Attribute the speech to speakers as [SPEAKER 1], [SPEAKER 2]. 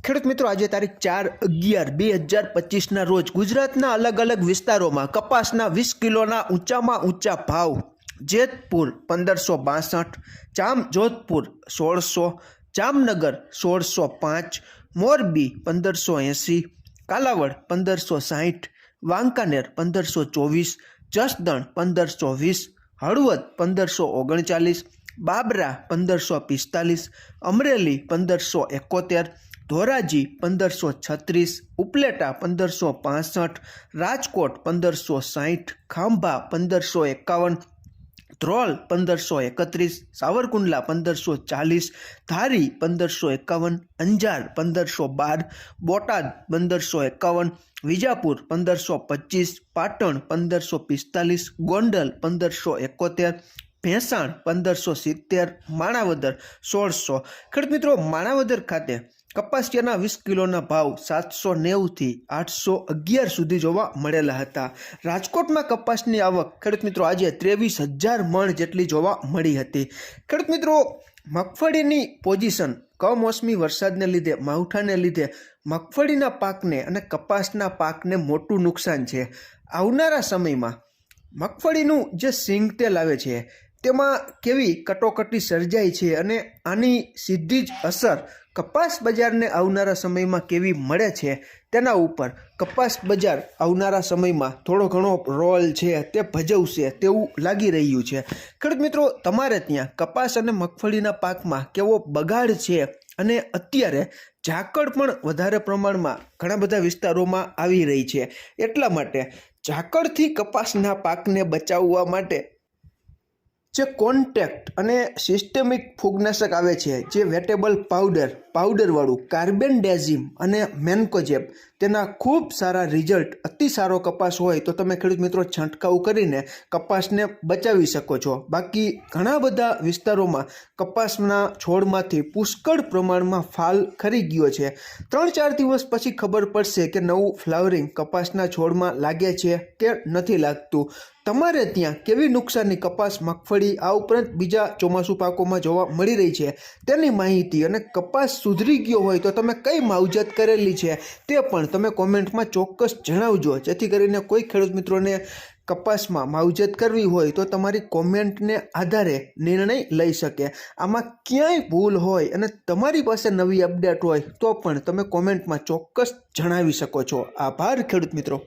[SPEAKER 1] ખેડૂત મિત્રો, આજે તારીખ 4/11/2025 રોજ ગુજરાતના અલગ અલગ વિસ્તારોમાં કપાસના 20 કિલોના ઊંચામાં ઊંચા ભાવ. જેતપુર 1562, જોધપુર 1600, જામનગર 1605, મોરબી 1580, કાલાવડ 1560, વાંકાનેર 1524, જસદણ 1520, હળવદ 1539, બાબરા 1545, અમરેલી 1571, ધોરાજી 1536, ઉપલેટા 1565, રાજકોટ 1560, ખાંભા 1551, ધ્રોલ 1531, સાવરકુંડલા 1540, ધારી 1551, અંજાર 1512, બોટાદ 1551, વિજાપુર 1525, પાટણ 1545, ગોંડલ 1571, ભેંસાણ 1570, માણાવદર 1600. ખેડૂત મિત્રો, માણાવદર ખાતે કપાસિયાના 20 કિલોના ભાવ 790 થી 811 સુધી જોવા મળેલા હતા. રાજકોટમાં કપાસની આવક ખેડૂત મિત્રો આજે 23,000 મણ જેટલી જોવા મળી હતી. ખેડૂત મિત્રો, મગફળીની પોઝિશન કમોસમી વરસાદને લીધે, માવઠાને લીધે મગફળીના પાકને અને કપાસના પાકને મોટું નુકસાન છે. આવનારા સમયમાં મગફળીનું જે સિંગ તેલ આવે છે તેમાં કેવી કટોકટી સર્જાય છે અને આની સીધી જ અસર કપાસ બજારને આવનારા સમયમાં કેવી મળે છે તેના ઉપર કપાસ બજાર આવનારા સમયમાં થોડો ઘણો રોલ છે તે ભજવશે તેવું લાગી રહ્યું છે. ખેડૂત મિત્રો, તમારે ત્યાં કપાસ અને મગફળીના પાકમાં કેવો બગાડ છે અને અત્યારે ઝાકળ પણ વધારે પ્રમાણમાં ઘણા બધા વિસ્તારોમાં આવી રહી છે, એટલા માટે ઝાકળથી કપાસના પાકને બચાવવા માટે જે કોન્ટેક્ટ અને સિસ્ટેમિક ફૂગનાશક આવે છે, જે વેટેબલ પાવડરવાળું કાર્બેન્ડેઝિમ અને મેન્કોજેબ, તેના ખૂબ સારા રિઝલ્ટ. અતિ સારો કપાસ હોય તો તમે ખેડૂત મિત્રો છંટકાવ કરીને કપાસને બચાવી શકો છો. બાકી ઘણા બધા વિસ્તારોમાં કપાસના છોડમાંથી પુષ્કળ પ્રમાણમાં ફાલ ખરી ગયો છે. 3-4 દિવસ પછી ખબર પડશે કે નવું ફ્લાવરિંગ કપાસના છોડમાં લાગે છે કે નથી લાગતું. તમારે ત્યાં કેવી નુકસાની કપાસ, મગફળી આ ઉપરાંત બીજા ચોમાસુ પાકોમાં જોવા મળી રહી છે તેની માહિતી, અને કપાસ સુધરી ગયો હોય તો તમે કઈ માવજત કરેલી છે તે પણ તમે કોમેન્ટમાં ચોક્કસ જણાવજો, જેથી કરીને કોઈ ખેડૂત મિત્રોને કપાસમાં માવજત કરવી હોય તો તમારી કોમેન્ટને આધારે નિર્ણય લઈ શકે. આમાં ક્યાંય ભૂલ હોય અને તમારી પાસે નવી અપડેટ હોય તો પણ તમે કોમેન્ટમાં ચોક્કસ જણાવી શકો છો. આભાર ખેડૂત મિત્રો.